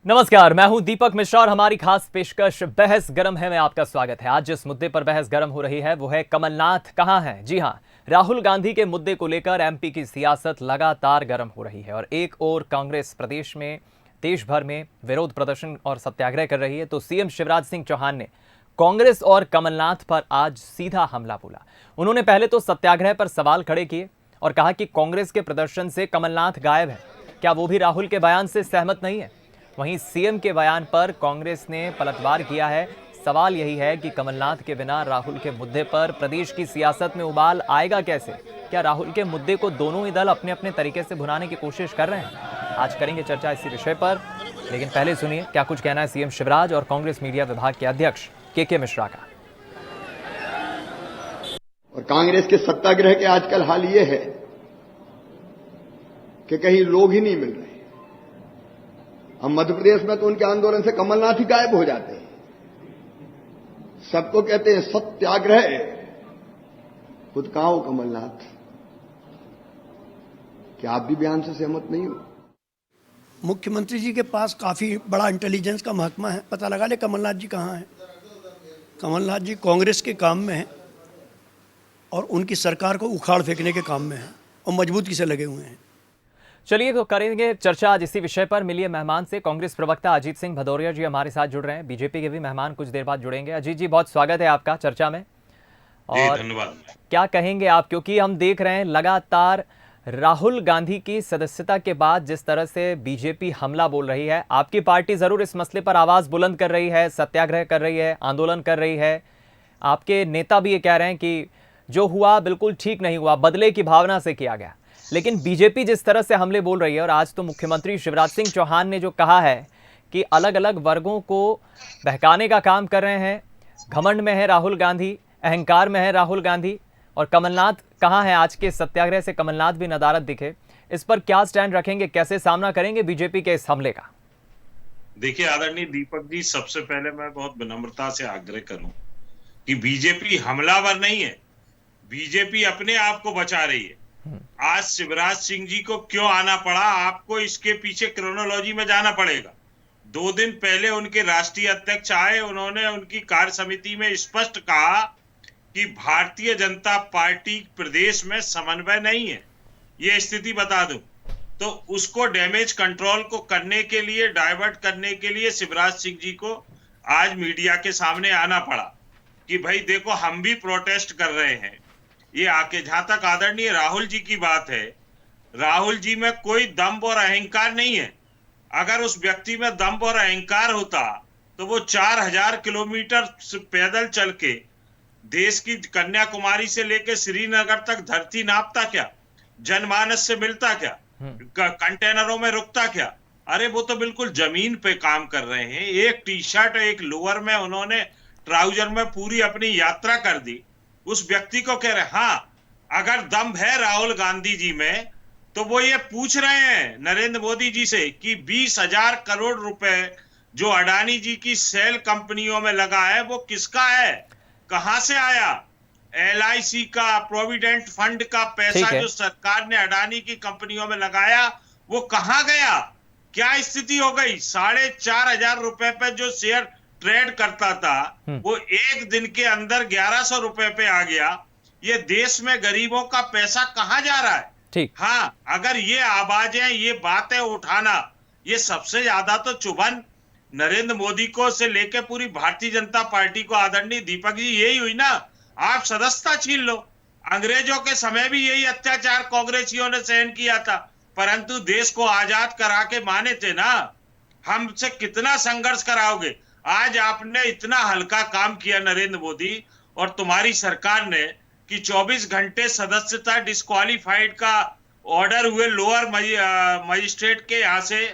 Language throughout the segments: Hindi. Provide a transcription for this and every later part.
नमस्कार, मैं हूं दीपक मिश्रा और हमारी खास पेशकश बहस गरम है में आपका स्वागत है। आज जिस मुद्दे पर बहस गरम हो रही है वो है कमलनाथ कहां हैं। जी हां, राहुल गांधी के मुद्दे को लेकर एमपी की सियासत लगातार गर्म हो रही है और एक ओर कांग्रेस प्रदेश में देश भर में विरोध प्रदर्शन और सत्याग्रह कर रही है, तो सीएम शिवराज सिंह चौहान ने कांग्रेस और कमलनाथ पर आज सीधा हमला बोला। उन्होंने पहले तो सत्याग्रह पर सवाल खड़े किए और कहा कि कांग्रेस के प्रदर्शन से कमलनाथ गायब है, क्या वो भी राहुल के बयान से सहमत नहीं है। वहीं सीएम के बयान पर कांग्रेस ने पलटवार किया है। सवाल यही है कि कमलनाथ के बिना राहुल के मुद्दे पर प्रदेश की सियासत में उबाल आएगा कैसे। क्या राहुल के मुद्दे को दोनों ही दल अपने अपने तरीके से भुनाने की कोशिश कर रहे हैं। आज करेंगे चर्चा इसी विषय पर, लेकिन पहले सुनिए क्या कुछ कहना है सीएम शिवराज और कांग्रेस मीडिया विभाग के अध्यक्ष के मिश्रा का। और कांग्रेस के सत्याग्रह के आजकल हाल ये है कि कहीं लोग ही नहीं मिल रहे। हम मध्य प्रदेश में तो उनके आंदोलन से कमलनाथ ही गायब हो जाते हैं। सबको कहते हैं सत्याग्रह, खुद कहां हो कमलनाथ। क्या आप भी बयान से सहमत नहीं हो। मुख्यमंत्री जी के पास काफी बड़ा इंटेलिजेंस का महकमा है, पता लगा ले कमलनाथ जी कहां हैं। कमलनाथ जी कांग्रेस के काम में हैं और उनकी सरकार को उखाड़ फेंकने के काम में हैं और मजबूती से लगे हुए हैं। चलिए तो करेंगे चर्चा आज इसी विषय पर। मिलिए मेहमान से। कांग्रेस प्रवक्ता अजीत सिंह भदौरिया जी हमारे साथ जुड़ रहे हैं। बीजेपी के भी मेहमान कुछ देर बाद जुड़ेंगे। अजीत जी, बहुत स्वागत है आपका चर्चा में। और धन्यवाद। क्या कहेंगे आप, क्योंकि हम देख रहे हैं लगातार राहुल गांधी की सदस्यता के बाद जिस तरह से बीजेपी हमला बोल रही है। आपकी पार्टी जरूर इस मसले पर आवाज बुलंद कर रही है, सत्याग्रह कर रही है, आंदोलन कर रही है। आपके नेता भी ये कह रहे हैं कि जो हुआ बिल्कुल ठीक नहीं हुआ, बदले की भावना से किया गया। लेकिन बीजेपी जिस तरह से हमले बोल रही है, और आज तो मुख्यमंत्री शिवराज सिंह चौहान ने जो कहा है कि अलग अलग वर्गों को बहकाने का काम कर रहे हैं, घमंड में है राहुल गांधी, अहंकार में है राहुल गांधी, और कमलनाथ कहाँ है। आज के सत्याग्रह से कमलनाथ भी नदारद दिखे। इस पर क्या स्टैंड रखेंगे, कैसे सामना करेंगे बीजेपी के इस हमले का। देखिए आदरणीय दीपक जी, सबसे पहले मैं बहुत विनम्रता से आग्रह करूं कि बीजेपी हमलावर नहीं है, बीजेपी अपने आप को बचा रही है। आज शिवराज सिंह जी को क्यों आना पड़ा, आपको इसके पीछे क्रोनोलॉजी में जाना पड़ेगा। 2 दिन पहले उनके राष्ट्रीय अध्यक्ष आए, उन्होंने उनकी कार्य समिति में स्पष्ट कहा कि भारतीय जनता पार्टी प्रदेश में समन्वय नहीं है। ये स्थिति बता दूं तो उसको डैमेज कंट्रोल को करने के लिए, डाइवर्ट करने के लिए शिवराज सिंह जी को आज मीडिया के सामने आना पड़ा कि भाई देखो हम भी प्रोटेस्ट कर रहे हैं। ये आके जहां तक आदरणीय राहुल जी की बात है, राहुल जी में कोई दम्भ और अहंकार नहीं है। अगर उस व्यक्ति में दम्भ और अहंकार होता तो वो 4000 किलोमीटर पैदल चल के देश की कन्याकुमारी से लेकर श्रीनगर तक धरती नापता क्या, जनमानस से मिलता क्या, कंटेनरों में रुकता क्या। अरे वो तो बिल्कुल जमीन पे काम कर रहे हैं। एक टी शर्ट एक लोअर में उन्होंने ट्राउजर में पूरी अपनी यात्रा कर दी। उस व्यक्ति को कह रहे हैं हाँ, अगर दम है राहुल गांधी जी में तो वो ये पूछ रहे हैं नरेंद्र मोदी जी से कि 20,000 करोड़ रुपए जो अडानी जी की सेल कंपनियों में लगा है वो किसका है, कहां से आया। LIC का, प्रोविडेंट फंड का पैसा जो सरकार ने अडानी की कंपनियों में लगाया वो कहां गया, क्या स्थिति हो गई। 4,500 रुपए पे जो शेयर ट्रेड करता था वो एक दिन के अंदर 1100 रुपए पे आ गया। ये देश में गरीबों का पैसा कहां जा रहा है। ठीक। हाँ, अगर ये आवाजें, ये बातें उठाना, ये सबसे ज्यादा तो चुभन नरेंद्र मोदी को से लेकर पूरी भारतीय जनता पार्टी को आदरणीय दीपक जी यही हुई ना। आप सदस्यता छीन लो। अंग्रेजों के समय भी यही अत्याचार कांग्रेसियों ने सहन किया था, परंतु देश को आजाद करा के माने थे ना। हमसे कितना संघर्ष कराओगे। आज आपने इतना हल्का काम किया नरेंद्र मोदी और तुम्हारी सरकार ने कि 24 घंटे सदस्यता डिस्क्वालीफाइड का ऑर्डर हुए लोअर मजिस्ट्रेट के यहाँ से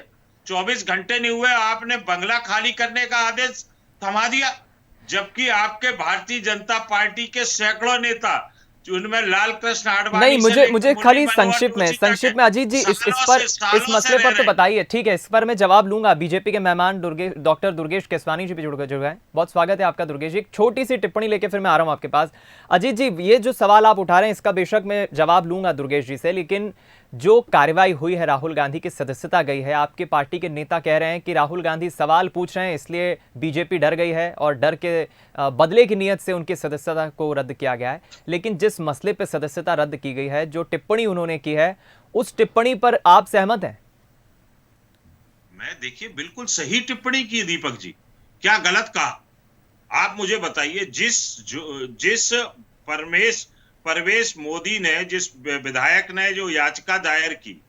24 घंटे नहीं हुए, आपने बंगला खाली करने का आदेश थमा दिया। जबकि आपके भारतीय जनता पार्टी के सैकड़ों नेता, उनमें लाल कृष्ण आडवाणी नहीं, मुझे खाली संक्षिप्त में अजीत जी इस मसले पर तो बताइए। ठीक है, इस पर मैं जवाब लूंगा। बीजेपी के मेहमान डॉक्टर दुर्गेश केसवानी जी भी जुड़ गए। बहुत स्वागत है आपका दुर्गेश जी। एक छोटी सी टिप्पणी लेके फिर मैं आ रहा हूं आपके पास। अजीत जी, ये जो सवाल आप उठा रहे हैं इसका बेशक मैं जवाब लूंगा दुर्गेश जी से, लेकिन जो कार्रवाई हुई है, राहुल गांधी की सदस्यता गई है, आपके पार्टी के नेता कह रहे हैं कि राहुल गांधी सवाल पूछ रहे हैं इसलिए बीजेपी डर गई है और डर के बदले की नीयत से उनकी सदस्यता को रद्द किया गया है। लेकिन जिस मसले पर सदस्यता रद्द की गई है, जो टिप्पणी उन्होंने की है, उस टिप्पणी पर आप सहमत हैं? मैं देखिए बिल्कुल सही टिप्पणी की दीपक जी, क्या गलत कहा आप मुझे बताइए। जिस परवेश मोदी ने, जिस विधायक ने जो याचिका दायर की,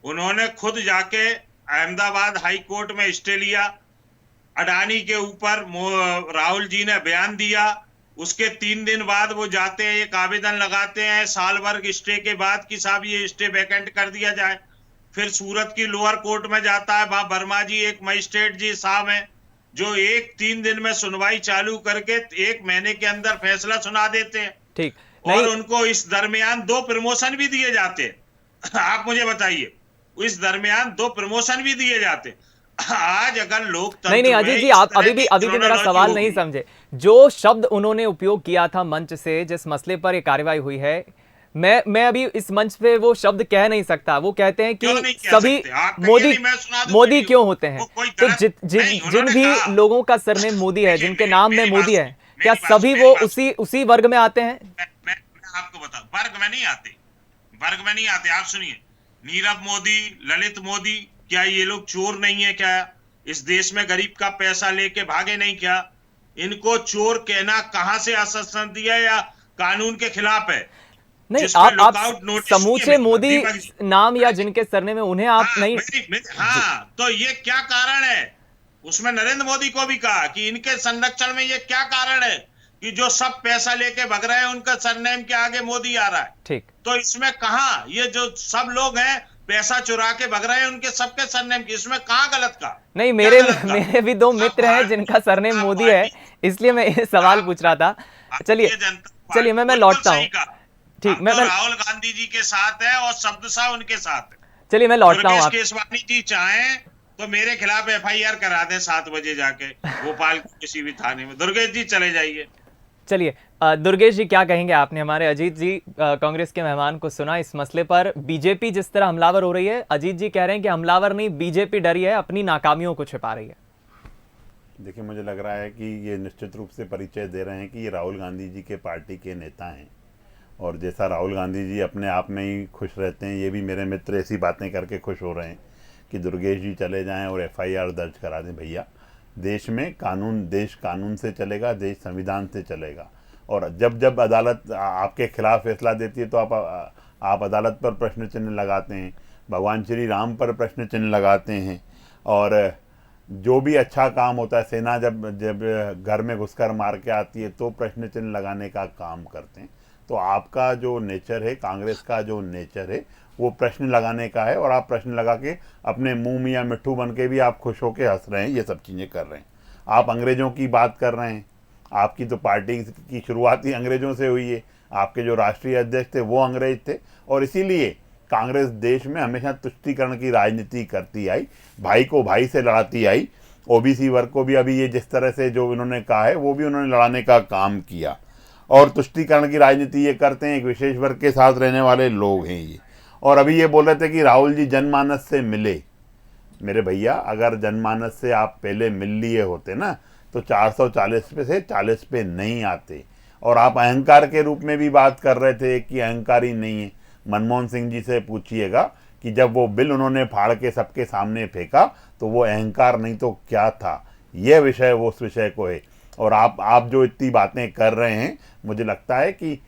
उन्होंने खुद जाके अहमदाबाद हाई कोर्ट में स्टे लिया, अडानी के ऊपर राहुल जी ने बयान दिया, उसके 3 दिन बाद वो जाते हैं, एक आवेदन लगाते हैं साल भर स्टे के बाद कि साहब ये स्टे वैकेंट कर दिया जाए। फिर सूरत की लोअर कोर्ट में जाता है, वहां वर्मा जी एक मजिस्ट्रेट जी साहब हैं जो 3 दिन में सुनवाई चालू करके 1 महीने के अंदर फैसला सुना देते हैं। ठीक, और उनको इस दरमियान 2 प्रमोशन भी दिए जाते हैं। आप मुझे बताइए, इस दरमियान 2 प्रमोशन भी दिए जाते हैं। आज अगर लोग नहीं अजीत जी, आप अभी भी मेरा सवाल नहीं समझे। जो शब्द उन्होंने उपयोग किया था मंच से, जिस मसले पर यह कार्रवाई हुई है, मैं अभी इस मंच पे वो शब्द कह नहीं सकता। वो कहते हैं कि सभी मोदी क्यों होते हैं। तो जिन भी लोगों का सरनेम मोदी है, जिनके नाम में मोदी है, क्या सभी वो उसी वर्ग में आते हैं? मैं आपको बताऊं, वर्ग में नहीं आते। आप सुनिए, नीरव मोदी, ललित मोदी, क्या ये लोग चोर नहीं है? क्या इस देश में गरीब का पैसा लेके भागे नहीं? क्या इनको चोर कहना कहां से आश्वासन दिया या कानून के खिलाफ है? नहीं, आप समूचे मोदी नाम या जिनके सरनेम में उन्हें आप नहीं। तो ये क्या कारण है? उसमें नरेंद्र मोदी को भी कहा कि इनके संरक्षण में ये क्या कारण है कि जो सब पैसा लेके भग रहे हैं उनका सरनेम के आगे मोदी आ रहा है। ठीक, तो इसमें कहा ये जो सब लोग हैं पैसा चुरा के भग रहे हैं उनके सबके सरनेम की, इसमें कहाँ गलत का? नहीं, मेरे भी 2 मित्र हैं जिनका सरनेम मोदी है, इसलिए मैं ये सवाल पूछ रहा था। चलिए मैं लौटता हूँ। ठीक, मैं राहुल गांधी जी के साथ है और शब्दशः उनके साथ है। चलिए मैं लौटता हूँ। केसवानी जी चाहें तो मेरे खिलाफ FIR करा दें 7 बजे जाके भोपाल किसी भी थाने में। दुर्गेश जी चले जाइए। चलिए दुर्गेश जी, क्या कहेंगे? आपने हमारे अजीत जी कांग्रेस के मेहमान को सुना इस मसले पर। बीजेपी जिस तरह हमलावर हो रही है, अजीत जी कह रहे हैं कि हमलावर नहीं, बीजेपी डरी है, अपनी नाकामियों को छिपा रही है। देखिए, मुझे लग रहा है कि ये निश्चित रूप से परिचय दे रहे हैं कि ये राहुल गांधी जी के पार्टी के नेता हैं, और जैसा राहुल गांधी जी अपने आप में ही खुश रहते हैं, ये भी मेरे मित्र ऐसी बातें करके खुश हो रहे हैं कि दुर्गेश जी चले जाएं और FIR दर्ज करा दें। भैया, देश में देश कानून से चलेगा, देश संविधान से चलेगा, और जब अदालत आपके खिलाफ फैसला देती है तो आप अदालत पर प्रश्न चिन्ह लगाते हैं, भगवान श्री राम पर प्रश्न चिन्ह लगाते हैं, और जो भी अच्छा काम होता है, सेना जब घर में घुसकर मार के आती है तो प्रश्न चिन्ह लगाने का काम करते हैं। तो आपका जो नेचर है, कांग्रेस का जो नेचर है, वो प्रश्न लगाने का है, और आप प्रश्न लगा के अपने मुंह में या मिट्ठू बन के भी आप खुश होकर हंस रहे हैं, ये सब चीज़ें कर रहे हैं। आप अंग्रेज़ों की बात कर रहे हैं, आपकी तो पार्टी की शुरुआत ही अंग्रेज़ों से हुई है। आपके जो राष्ट्रीय अध्यक्ष थे वो अंग्रेज थे, और इसीलिए कांग्रेस देश में हमेशा तुष्टीकरण की राजनीति करती आई, भाई को भाई से लड़ाती आई। OBC वर्ग को भी अभी ये जिस तरह से जो इन्होंने कहा है वो भी उन्होंने लड़ाने का काम किया, और तुष्टीकरण की राजनीति ये करते हैं। एक विशेष वर्ग के साथ रहने वाले लोग हैं ये। और अभी ये बोल रहे थे कि राहुल जी जनमानस से मिले। मेरे भैया, अगर जनमानस से आप पहले मिल लिए होते ना तो 440 पे से 40 पे नहीं आते। और आप अहंकार के रूप में भी बात कर रहे थे कि अहंकारी नहीं है। मनमोहन सिंह जी से पूछिएगा कि जब वो बिल उन्होंने फाड़ के सबके सामने फेंका तो वो अहंकार नहीं तो क्या था। यह विषय वो उस विषय को है। और आप जो इतनी बातें कर रहे हैं, मुझे लगता है कि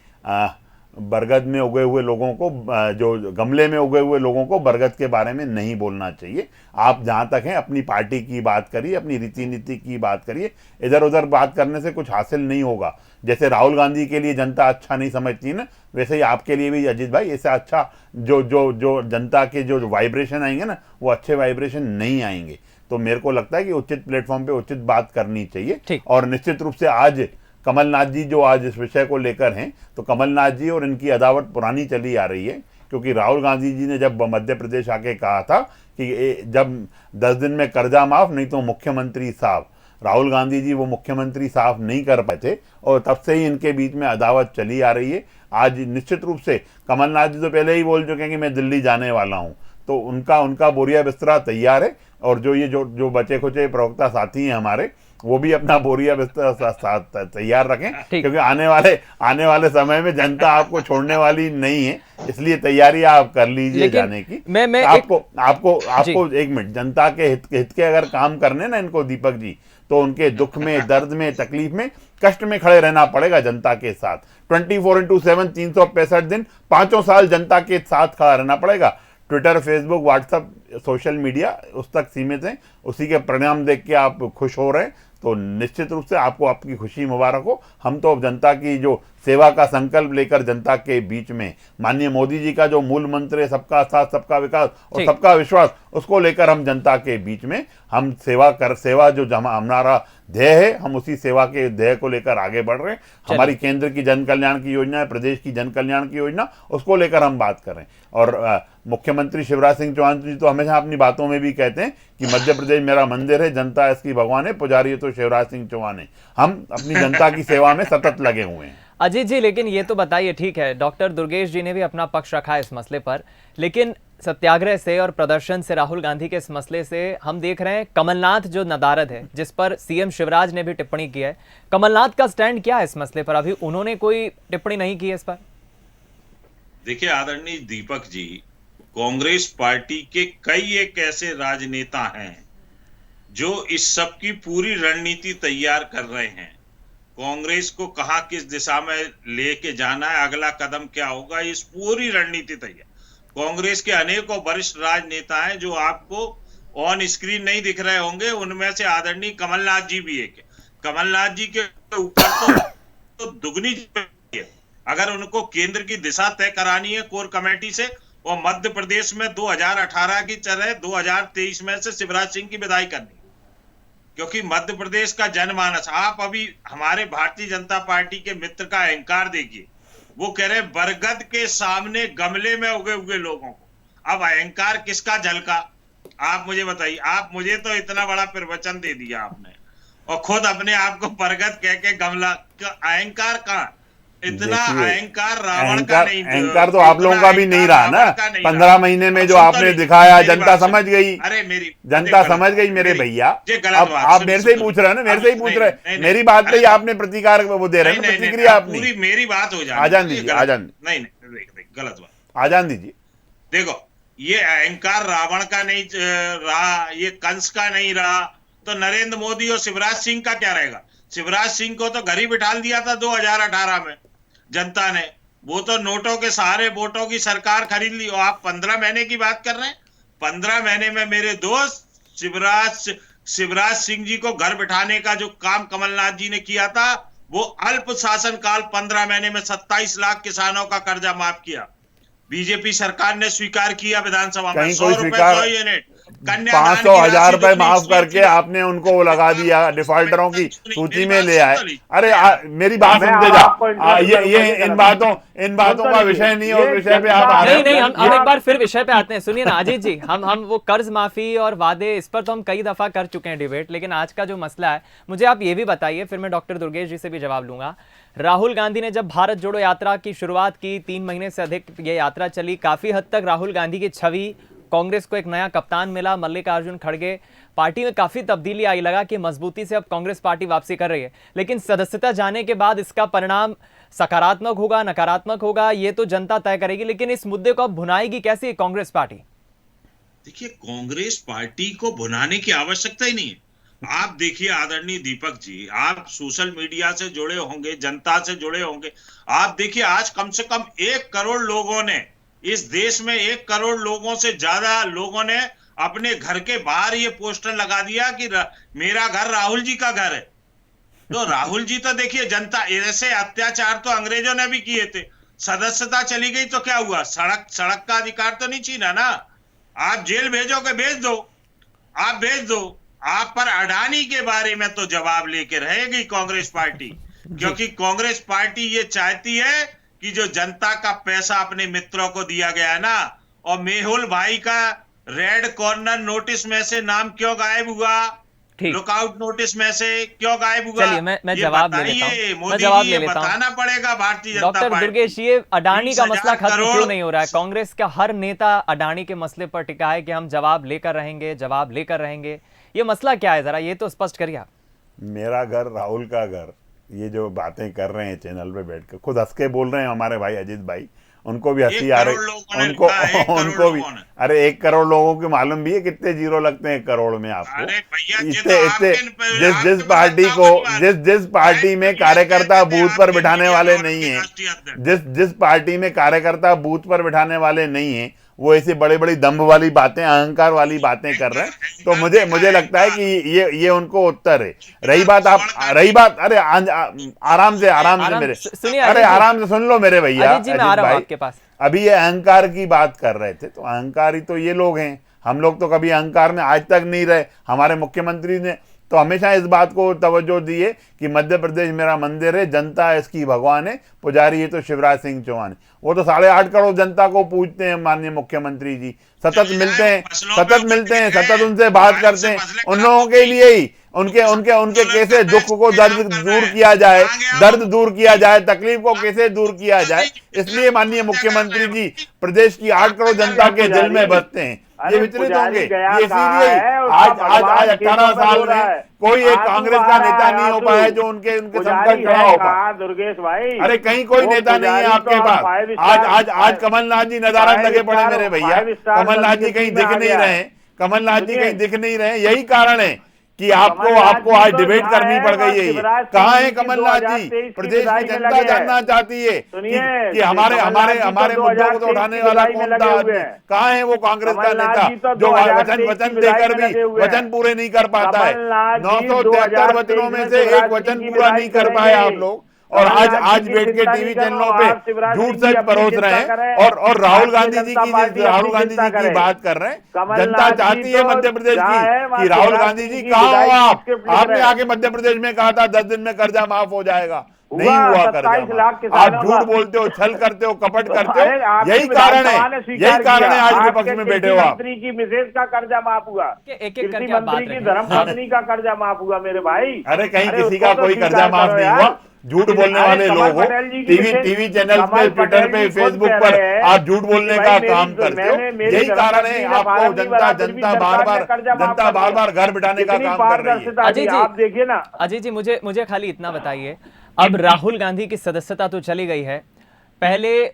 बरगद में उगे हुए लोगों को, जो गमले में उगे हुए लोगों को बरगद के बारे में नहीं बोलना चाहिए। आप जहाँ तक हैं अपनी पार्टी की बात करिए, अपनी रीति नीति की बात करिए। इधर उधर बात करने से कुछ हासिल नहीं होगा। जैसे राहुल गांधी के लिए जनता अच्छा नहीं समझती ना, वैसे ही आपके लिए भी अजीत भाई ऐसा अच्छा जो जनता के जो वाइब्रेशन आएंगे ना, वो अच्छे वाइब्रेशन नहीं आएंगे। तो मेरे को लगता है कि उचित प्लेटफॉर्म पे उचित बात करनी चाहिए। और निश्चित रूप से आज कमलनाथ जी जो आज इस विषय को लेकर हैं, तो कमलनाथ जी और इनकी अदावत पुरानी चली आ रही है। क्योंकि राहुल गांधी जी ने जब मध्य प्रदेश आके कहा था कि जब 10 दिन में कर्जा माफ नहीं तो मुख्यमंत्री साहब, राहुल गांधी जी वो मुख्यमंत्री साफ नहीं कर पाए थे और तब से ही इनके बीच में अदावत चली आ रही है। आज निश्चित रूप से कमलनाथ जी तो पहले ही बोल चुके हैं कि मैं दिल्ली जाने वाला हूं, तो उनका बोरिया बिस्तरा तैयार है। और जो बचे खुचे प्रवक्ता साथी हैं हमारे, वो भी अपना बोरिया बिस्तरा तैयार रखें, क्योंकि आने वाले समय में जनता आपको छोड़ने वाली नहीं है, इसलिए तैयारी आप कर लीजिए जाने की। मैं आपको एक मिनट, जनता के हित के अगर काम करने ना इनको दीपक जी, तो उनके दुख में, दर्द में, तकलीफ में, कष्ट में खड़े रहना पड़ेगा जनता के साथ। 24/7 365 दिन 5 साल जनता के साथ खड़ा रहना पड़ेगा। Twitter, Facebook, WhatsApp, social media उस तक सीमित हैं, उसी के परिणाम देख के आप खुश हो रहे हैं, तो निश्चित रूप से आपको आपकी खुशी मुबारक हो। हम तो जनता की जो सेवा का संकल्प लेकर जनता के बीच में माननीय मोदी जी का जो मूल मंत्र है, सबका साथ, सबका विकास और सबका विश्वास, उसको लेकर हम जनता के बीच में हम सेवा जो हमारा ध्येय है, हम उसी सेवा के ध्येय को लेकर आगे बढ़ रहे हैं। हमारी केंद्र की जन कल्याण की योजना है, प्रदेश की जन कल्याण की योजना, उसको लेकर हम बात कर रहे हैं। और मुख्यमंत्री शिवराज सिंह चौहान जी तो हमेशा अपनी बातों में भी कहते हैं कि मध्य प्रदेश मेरा मंदिर है, जनता इसकी भगवान है, पुजारी है तो शिवराज सिंह चौहान है। हम अपनी जनता की सेवा में सतत लगे हुए हैं। अजीत जी, लेकिन ये तो बताइए, ठीक है, डॉक्टर दुर्गेश जी ने भी अपना पक्ष रखा है इस मसले पर, लेकिन सत्याग्रह से और प्रदर्शन से, राहुल गांधी के इस मसले से हम देख रहे हैं कमलनाथ जो नदारद है, जिस पर सीएम शिवराज ने भी टिप्पणी की है, कमलनाथ का स्टैंड क्या है इस मसले पर? अभी उन्होंने कोई टिप्पणी नहीं की है इस पर। देखिए आदरणीय दीपक जी, कांग्रेस पार्टी के कई एक ऐसे राजनेता हैं जो इस सब की पूरी रणनीति तैयार कर रहे हैं। कांग्रेस को कहां किस दिशा में लेके जाना है, अगला कदम क्या होगा, इस पूरी रणनीति तैयार। कांग्रेस के अनेकों वरिष्ठ राजनेता हैं जो आपको ऑन स्क्रीन नहीं दिख रहे होंगे, उनमें से आदरणीय कमलनाथ जी भी एक है। कमलनाथ जी के ऊपर तो दुगनी जिम्मेदारी है। अगर उनको केंद्र की दिशा तय करानी है कोर कमेटी से, और मध्य प्रदेश में 2018 की तरह 2023 में से शिवराज सिंह की विदाई करनी, क्योंकि मध्य प्रदेश का जनमानस, आप अभी हमारे भारतीय जनता पार्टी के मित्र का अहंकार देखिए, वो कह रहे बरगद के सामने गमले में उगे हुए लोगों को। अब अहंकार किसका झलका, आप मुझे बताइए। आप मुझे तो इतना बड़ा प्रवचन दे दिया आपने, और खुद अपने आप को बरगद कह के गमला, अहंकार कहां? इतना अहंकार रावण का नहीं, अहंकार तो आप लोगों का भी नहीं रहा ना। 15 महीने में जो आपने दिखाया, जनता समझ गई। अरे जनता समझ गई मेरे भैया। अब आप मेरे से ही पूछ रहे हैं ना, मेरे से ही पूछ रहे हैं। मेरी बात पे आपने प्रतिकार वो दे रहे हैं, प्रतिक्रिया अपनी। पूरी मेरी बात हो जाए, आजान दीजिए, आजान। नहीं गलत बात, आजान दीजिए। देखो, ये अहंकार रावण का नहीं रहा, ये कंस का नहीं रहा, तो नरेंद्र मोदी और शिवराज सिंह का क्या रहेगा? शिवराज सिंह को तो घर ही बिठा दिया था 2018 में जनता ने, वो तो नोटों के सहारे वोटों की सरकार खरीद ली। और आप 15 महीने की बात कर रहे हैं। 15 महीने में मेरे दोस्त शिवराज सिंह जी को घर बिठाने का जो काम कमलनाथ जी ने किया था, वो अल्प शासन काल 15 महीने में 27 लाख किसानों का कर्जा माफ किया। बीजेपी सरकार ने स्वीकार किया विधानसभा में 100 रुपए 100 यूनिट, 500,000 रुपए माफ करके आपने उनको लगा दिया, डिफॉल्टरों की सूची में ले आए। अरे मेरी बात सुनते जा, ये इन बातों का विषय नहीं है, उस विषय पे आप नहीं, हम एक बार फिर विषय पे आते हैं। सुनिए ना अजीत जी, हम वो कर्ज माफी और वादे, इस पर तो हम कई दफा कर चुके हैं डिबेट, लेकिन आज का जो मसला है, मुझे आप ये भी बताइए, फिर मैं डॉक्टर दुर्गेश जी से भी जवाब लूंगा। राहुल गांधी ने जब भारत जोड़ो यात्रा की शुरुआत की, 3 महीने से अधिक ये यात्रा चली, काफी हद तक राहुल गांधी की छवि, कांग्रेस को एक नया कप्तान मिला, मल्लिकार्जुन खड़गे, पार्टी में काफी तब्दीली आई, लगा कि मजबूती से अब कांग्रेस पार्टी वापसी कर रही है। लेकिन सदस्यता जाने के बाद इसका परिणाम सकारात्मक होगा, नकारात्मक होगा, ये तो जनता तय करेगी। लेकिन इस मुद्दे को अब भुनाएगी कैसे कांग्रेस पार्टी? देखिए, कांग्रेस पार्टी को भुनाने की आवश्यकता ही नहीं है। आप देखिए आदरणीय दीपक जी, आप सोशल मीडिया से जुड़े होंगे, जनता से जुड़े होंगे, आप देखिए आज कम से कम 1 करोड़ लोगों ने, इस देश में 1 करोड़ लोगों से ज्यादा लोगों ने अपने घर के बाहर ये पोस्टर लगा दिया कि मेरा घर राहुल जी का घर है। तो राहुल जी तो देखिए, जनता, ऐसे अत्याचार तो अंग्रेजों ने भी किए थे। सदस्यता चली गई तो क्या हुआ? सड़क का अधिकार तो नहीं छीना ना। आप जेल भेजोगे, भेज दो, आप भेज दो। आप पर अडानी के बारे में तो जवाब लेके रहेगी कांग्रेस पार्टी, क्योंकि कांग्रेस पार्टी ये चाहती है कि जो जनता का पैसा अपने मित्रों को दिया गया है ना, और मेहुल भाई का रेड कॉर्नर नोटिस में से नाम क्यों गायब हुआ? ठीक। लुकआउट नोटिस में से क्यों गायब हुआ? चलिए मैं ये जवाब ले लेता बताइए हूँ, मैं मोदी जवाब जी, ले ये लेता हूँ। बताना पड़ेगा भारतीय जनता डॉक्टर पार्टी। दुर्गेश, ये अडानी का 20,000 मसला खत्म क्यों करोड़ नहीं हो रहा है? कांग्रेस का हर नेता अडानी के मसले पर टिका है कि हम जवाब लेकर रहेंगे, जवाब लेकर रहेंगे। ये मसला क्या है, जरा ये तो स्पष्ट करिए आप। मेरा घर, राहुल का घर, ये जो बातें कर रहे हैं चैनल पे बैठकर, खुद हंस के बोल रहे हैं हमारे भाई अजीत भाई, उनको भी हंसी आ रही, 1 करोड़ लोगों ने उनको लिखा है, 1 करोड़ उनको भी। लोगों ने। अरे 1 करोड़ लोगों के मालूम भी है कितने जीरो लगते हैं 1 करोड़ में आपको? अरे भैया, ये इतने तो इतने आपके जिस पार्टी को, जिस पार्टी में कार्यकर्ता बूथ पर बिठाने वाले नहीं है, जिस पार्टी में कार्यकर्ता बूथ पर बिठाने वाले नहीं है, वो ऐसे बड़े बड़ी दम्भ वाली बातें, अहंकार वाली बातें कर रहे हैं। तो मुझे लगता है कि ये उनको उत्तर है। रही बात अरे आराम से मेरे, सुनिए अरे अजीत जी। आराम से सुन लो मेरे भैया, अजीत जी, मैं आ अजीत रहा हूं भाई। आपके पास। अभी ये अहंकार की बात कर रहे थे, तो अहंकारी तो ये लोग हैं। हम लोग तो कभी अहंकार में आज तक नहीं रहे। हमारे मुख्यमंत्री ने तो हमेशा इस बात को तवज्जो दी है कि मध्य प्रदेश मेरा मंदिर है, जनता इसकी भगवान है, पुजारी है तो शिवराज सिंह चौहान है। वो तो 8.5 करोड़ जनता को पूजते हैं माननीय मुख्यमंत्री जी, सतत मिलते हैं, सतत उनसे बात करते हैं। उन लोगों के लिए ही उनके कैसे दुख को दर्द दूर किया जाए, तकलीफ को कैसे दूर किया जाए, इसलिए माननीय मुख्यमंत्री जी प्रदेश की 8 करोड़ जनता के दिल में बसते हैं। ये विचलित होंगे, ये इसीलिए आज 18 साल में कोई एक कांग्रेस का नेता नहीं हो पाया जो उनके संकट खड़ा हो पाया। दुर्गेश भाई, अरे कहीं कोई नेता नहीं है आपके पास। आज कमलनाथ जी नदारद लगे पड़े मेरे भैया। कमलनाथ जी कहीं दिख नहीं रहे। यही कारण है कि आपको आज डिबेट करनी पड़ गई है। कहाँ है कमलनाथ जी? प्रदेश की जनता जानना चाहती है कि हमारे मुद्दों को तो उठाने वाला कौन था? कहाँ है वो कांग्रेस का नेता जो वचन देकर भी वचन पूरे नहीं कर पाता है? 973 वचनों में से एक वचन पूरा नहीं कर पाए आप लोग, और आज बैठ के टीवी चैनलों पे झूठ सच परोस रहे हैं और राहुल गांधी जी की बात कर रहे हैं। जनता चाहती है मध्य प्रदेश की कि राहुल गांधी जी कहाँ हो आप? आपने आके मध्य प्रदेश में कहा था 10 दिन में कर्जा माफ हो जाएगा, नहीं हुआ कर्जा। आप झूठ बोलते हो, छल करते हो, कपट करते हो। यही कारण है आज विपक्ष में बैठे हो आप। मंत्री की मिसेज का कर्जा माफ हुआ, एक कृषि मंत्री की धर्मपत्नी का कर्जा माफ हुआ मेरे भाई। अरे कहीं किसी का कोई कर्जा माफ नहीं हुआ। झूठ बोलने वाले लोग हो, टीवी चैनल पे, ट्विटर पे, फेसबुक पर आप झूठ बोलने का काम करते हो। यही कारण है आपको जनता बार बार घर बिठाने का काम कर रही है। अजीत जी, आप देखिए ना। अजीत जी, मुझे खाली इतना बताइए, अब राहुल गांधी की सदस्यता तो चली गई है, पहले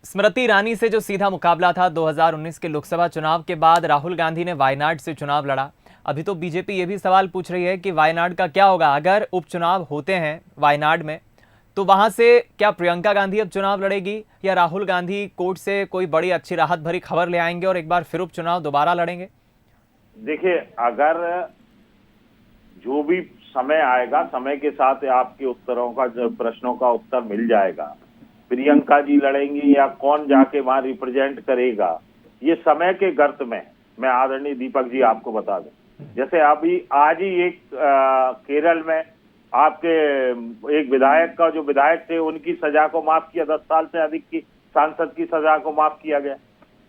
स्मृति ईरानी से जो सीधा मुकाबला था 2019 के लोकसभा चुनाव के बाद राहुल गांधी ने वायनाड से चुनाव लड़ा। अभी तो बीजेपी ये भी सवाल पूछ रही है कि वायनाड का क्या होगा अगर उपचुनाव होते हैं वायनाड में, तो वहां से क्या प्रियंका गांधी अब चुनाव लड़ेगी या राहुल गांधी कोर्ट से कोई बड़ी अच्छी राहत भरी खबर ले आएंगे और एक बार फिर उपचुनाव दोबारा लड़ेंगे? देखिए, अगर जो भी समय आएगा, समय के साथ आपके उत्तरों का, प्रश्नों का उत्तर मिल जाएगा। प्रियंका जी लड़ेंगी या कौन जाके वहां रिप्रेजेंट करेगा, ये समय के गर्त में। मैं आदरणीय दीपक जी आपको बता दूं, जैसे अभी आज ही एक केरल में आपके एक विधायक का, जो विधायक थे उनकी सजा को माफ किया, 10 साल से अधिक की सांसद की सजा को माफ किया गया।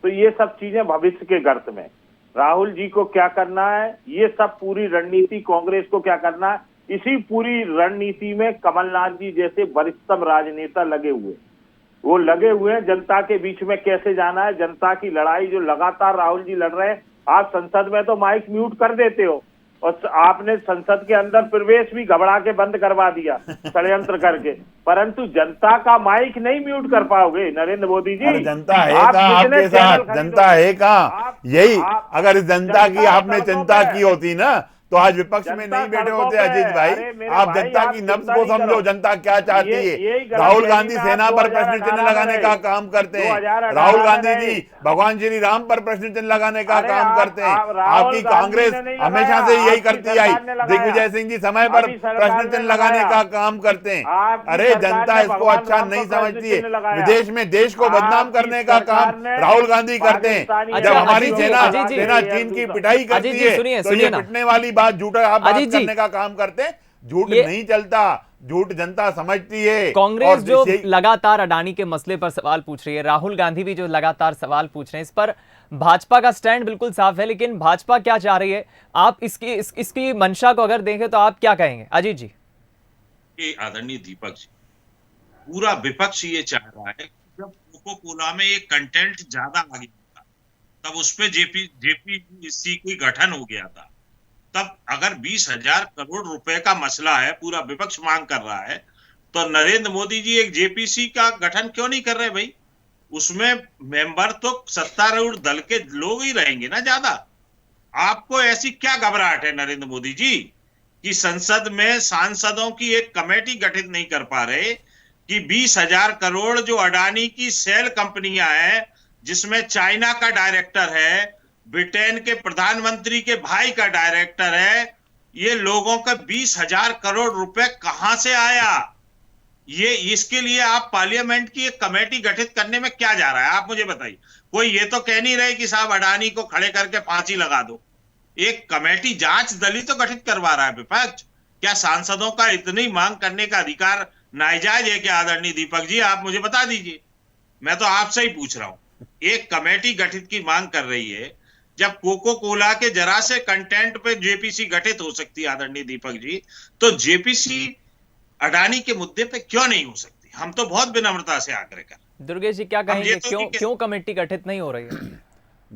तो ये सब चीजें भविष्य के गर्त में। राहुल जी को क्या करना है, ये सब पूरी रणनीति कांग्रेस को क्या करना है, इसी पूरी रणनीति में कमलनाथ जी जैसे वरिष्ठतम राजनेता लगे हुए हैं। जनता के बीच में कैसे जाना है, जनता की लड़ाई जो लगातार राहुल जी लड़ रहे हैं। आप संसद में तो माइक म्यूट कर देते हो, और आपने संसद के अंदर प्रवेश भी घबरा के बंद करवा दिया षड्यंत्र करके, परंतु जनता का माइक नहीं म्यूट कर पाओगे नरेंद्र मोदी जी। जनता है कहाँ आपके साथ? जनता है कहाँ? यही अगर इस जनता की आपने चिंता की होती ना, तो आज विपक्ष में नहीं बैठे होते अजीत भाई। आप जनता की नब्ज को समझो, जनता क्या चाहती है। राहुल गांधी सेना पर प्रश्न चिन्ह लगाने का काम करते हैं। राहुल गांधी जी भगवान श्री राम पर प्रश्न चिन्ह लगाने का काम करते हैं। आपकी कांग्रेस हमेशा से यही करती आई। दिग्विजय सिंह जी समय पर प्रश्न चिन्ह लगाने का काम करते हैं। अरे जनता इसको अच्छा नहीं समझती है। विदेश में देश को बदनाम करने का काम राहुल गांधी करते हैं। जब हमारी सेना चीन की पिटाई करती है तो ये पिटने वाली बात झूठा आप बात करने का काम करते हैं। झूठ नहीं चलता, झूठ जनता समझती है। कांग्रेस जो लगातार अडानी के मसले पर सवाल पूछ रही है, राहुल गांधी भी जो लगातार सवाल पूछ रहे हैं, इस पर भाजपा का स्टैंड बिल्कुल साफ है, लेकिन भाजपा क्या चाह रही है, आप इसकी मंशा को अगर देखें तो आप क्या कहेंगे अजीत जी? आदरणीय दीपक जी, पूरा विपक्ष ये चाह रहा है कि जब कोको कोला में एक कंटेंट ज्यादा आ गया था, तब उस पे जेपीसी कोई गठन हो गया था, तब अगर 20,000 करोड़ रुपए का मसला है, पूरा विपक्ष मांग कर रहा है, तो नरेंद्र मोदी जी एक जेपीसी का गठन क्यों नहीं कर रहे भाई? उसमें मेंबर तो सत्तारूढ़ दल के लोग ही रहेंगे ना ज्यादा। आपको ऐसी क्या घबराहट है नरेंद्र मोदी जी कि संसद में सांसदों की एक कमेटी गठित नहीं कर पा रहे कि 20,000 करोड़ जो अडानी की सेल कंपनियां हैं, जिसमें चाइना का डायरेक्टर है, ब्रिटेन के प्रधानमंत्री के भाई का डायरेक्टर है, ये लोगों का 20,000 करोड़ रुपए कहां से आया? ये इसके लिए आप पार्लियामेंट की एक कमेटी गठित करने में क्या जा रहा है, आप मुझे बताइए। कोई ये तो कह नहीं रहे कि साहब अडानी को खड़े करके फांसी लगा दो। एक कमेटी जांच दल ही तो गठित करवा रहा है विपक्ष। क्या सांसदों का इतनी मांग करने का अधिकार नाजायज है क्या आदरणीय दीपक जी? आप मुझे बता दीजिए, मैं तो आपसे ही पूछ रहा हूं। एक कमेटी गठित की मांग कर रही है, जब कोको कोला के जरा से कंटेंट पे जेपीसी गठित हो सकती है आदरणीय दीपक जी, तो जेपीसी अडानी के मुद्दे पे क्यों नहीं हो सकती? हम तो बहुत विनम्रता से आग्रह कर। दुर्गेश जी क्या कहेंगे, क्यों कमेटी गठित नहीं हो रही है?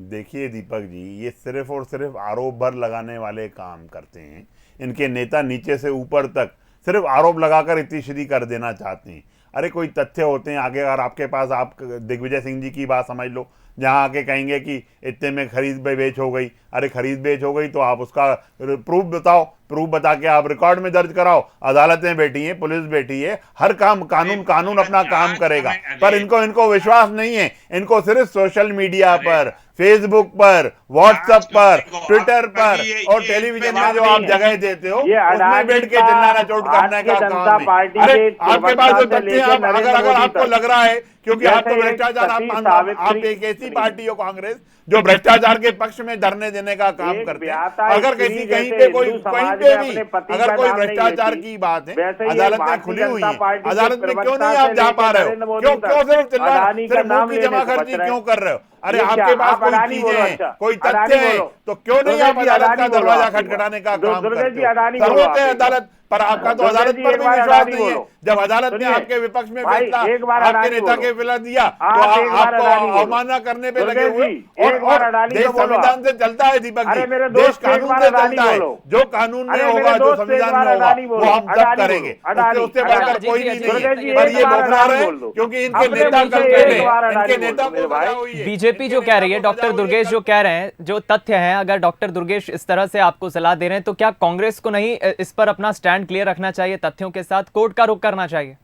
देखिए दीपक जी, ये सिर्फ और सिर्फ आरोप भर लगाने वाले काम करते हैं। इनके नेता नीचे से ऊपर तक सिर्फ आरोप लगाकर इत्तीश्री कर देना चाहते हैं। अरे कोई तथ्य होते हैं आगे, अगर आपके पास, आप दिग्विजय सिंह जी की बात समझ लो, जहां आके कहेंगे कि इतने में खरीद बेच हो गई। अरे खरीद बेच हो गई तो आप उसका प्रूफ बताओ, प्रूफ बता के आप रिकॉर्ड में दर्ज कराओ। अदालतें बैठी हैं, पुलिस बैठी है, हर काम कानून अपना काम करेगा। पर इनको विश्वास नहीं है। इनको सिर्फ सोशल मीडिया पर, फेसबुक पर, व्हाट्सएप पर, ट्विटर पर और टेलीविजन में जो आप जगह देते हो, उसमें बैठ के चिल्लाना चोट करने का काम है। अरे आपके पास जो तथ्य, अगर आपको लग रहा है, क्योंकि आप तो भ्रष्टाचार, आप एक ऐसी पार्टी हो कांग्रेस जो भ्रष्टाचार के पक्ष में धरने देने का काम करते हैं। अगर कहीं पे कोई, कहीं पे भी अगर कोई भ्रष्टाचार की बात है, अदालतें खुली हुई है, अदालत में क्यों नहीं आप जा पा रहे हो? क्यों सिर्फ सिर्फ मुंह की जमा खर्ची क्यों कर रहे हो? अरे आपके पास कोई चीजें हैं, कोई तथ्य है, तो क्यों नहीं आप अदालत का दरवाजा खटखटाने का काम करते हो? सर्वोच्च अदालत पर आपका तो अदालत पर भी विश्वास नहीं है। जब अदालत ने आपके विपक्ष में फैसला आपके नेता के खिलाफ दिया तो आपको अवमानना करने पे लगे हुए। और देश संविधान से चलता है दीपक जी, देश कानून से चलता है। जो कानून में होगा, जो संविधान में होगा, वो हम सब करेंगे, उससे बढ़कर कोई भी नहीं है। पर ये बौखला रहे हैं क्योंकि इनके नेता कल पहले, इनके नेता को बता हुई है। बीजेपी जो कह रही है, डॉक्टर दुर्गेश जो कह रहे हैं, जो तथ्य हैं, अगर डॉक्टर दुर्गेश इस तरह से आपको सलाह दे रहे हैं, तो क्या कांग्रेस को नहीं इस पर अपना स्टैंड क्लियर रखना चाहिए, तथ्यों के साथ कोर्ट का रुख करना चाहिए?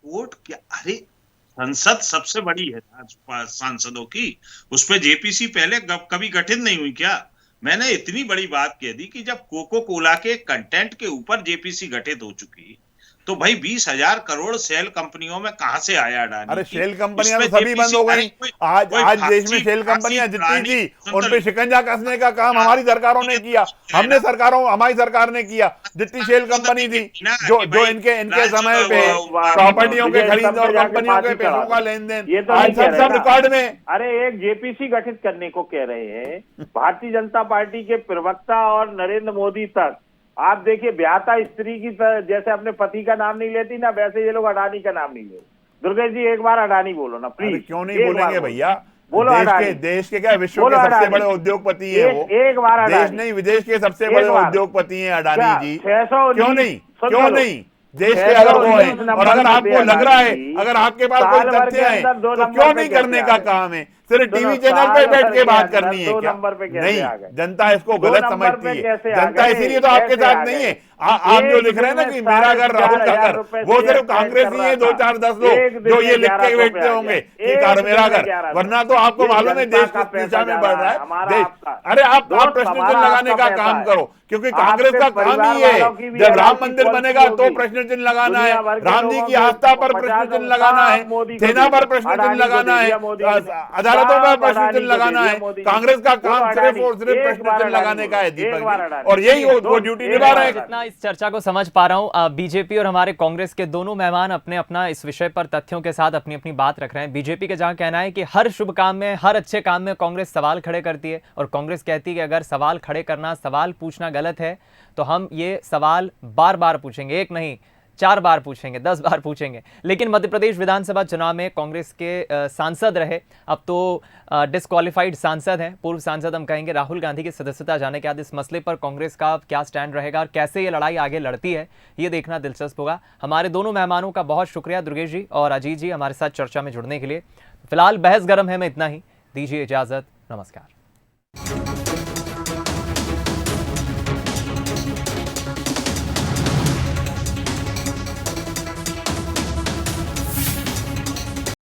कोर्ट क्या? अरे संसद सबसे बड़ी है सांसदों की, उस पर जेपीसी पहले कभी गठित नहीं हुई क्या? मैंने इतनी बड़ी बात कह दी कि जब कोको कोला के कंटेंट के ऊपर जेपीसी गठित हो चुकी, तो भाई 20,000 करोड़ सेल कंपनियों में कहां से आया अडानी? अरे सेल कंपनियां तो सभी बंद हो गई। आज देश में सेल कंपनियां जितनी थी उन पे शिकंजा कसने का काम हमारी सरकारों ने किया, हमारी सरकार ने किया। जितनी सेल कंपनी थी, जो इनके समय पे प्रॉपर्टियों के खरीद और कंपनियों के पैसों का लेन देन, आज सब रिकॉर्ड में। अरे एक जेपीसी गठित करने को कह रहे हैं भारतीय जनता पार्टी के प्रवक्ता और नरेंद्र मोदी तक। आप देखिए, ब्याहता स्त्री की जैसे अपने पति का नाम नहीं लेती ना, वैसे ये लोग अडानी का नाम नहीं लेते। दुर्गेश जी एक बार अडानी बोलो ना प्लीज। क्यों नहीं बोलेंगे भैया? बोलो देश के क्या, विश्व के सबसे बड़े उद्योगपति है वो। एक बार देश नहीं, विदेश के सबसे बड़े उद्योगपति हैं अडानी जी। क्यों नहीं? देश के अगर वो है, और अगर आपको लग रहा है, अगर आपके पास कोई तथ्य है, तो क्यों नहीं करने का काम है? सिर्फ टीवी चैनल पे बैठ के बात करनी है क्या? नहीं, जनता इसको गलत समझती है। जनता इसीलिए तो आपके साथ नहीं है। आप जो लिख रहे हैं ना कि मेरा घर राहुल का घर, वो सिर्फ कांग्रेस ही है, 2 4 10 लोग जो ये लिख के बैठते होंगे कि घर मेरा घर। वरना तो आपको मालूम है देश किस दिशा में बढ़ रहा है देश। अरे आप प्रश्न चिन्ह लगाने का काम करो, क्योंकि कांग्रेस का काम ही है। जब राम मंदिर बनेगा तो प्रश्न चिन्ह लगाना है, राम जी की आस्था पर प्रश्न चिन्ह लगाना है, सेना पर प्रश्न चिन्ह लगाना है, अदालतों पर प्रश्न चिन्ह लगाना है। कांग्रेस का काम सिर्फ और सिर्फ प्रश्न चिन्ह लगाने का है दीपक जी, और यही वो ड्यूटी निभा रहे हैं। इस चर्चा को समझ पा रहा हूँ। बीजेपी और हमारे कांग्रेस के दोनों मेहमान अपने अपना इस विषय पर तथ्यों के साथ अपनी अपनी बात रख रहे हैं। बीजेपी का जहाँ कहना है कि हर शुभ काम में, हर अच्छे काम में कांग्रेस सवाल खड़े करती है, और कांग्रेस कहती है कि अगर सवाल खड़े करना, सवाल पूछना गलत है तो हम ये सवाल बार बार पूछेंगे, एक नहीं 4 बार पूछेंगे, 10 बार पूछेंगे। लेकिन मध्य प्रदेश विधानसभा चुनाव में कांग्रेस के सांसद रहे, अब तो डिस्क्वालिफाइड सांसद हैं, पूर्व सांसद हम कहेंगे, राहुल गांधी की सदस्यता जाने के बाद इस मसले पर कांग्रेस का क्या स्टैंड रहेगा और कैसे ये लड़ाई आगे लड़ती है, ये देखना दिलचस्प होगा। हमारे दोनों मेहमानों का बहुत शुक्रिया, दुर्गेश जी और अजीत जी, हमारे साथ चर्चा में जुड़ने के लिए। फिलहाल बहस गर्म है में इतना ही, दीजिए इजाजत, नमस्कार।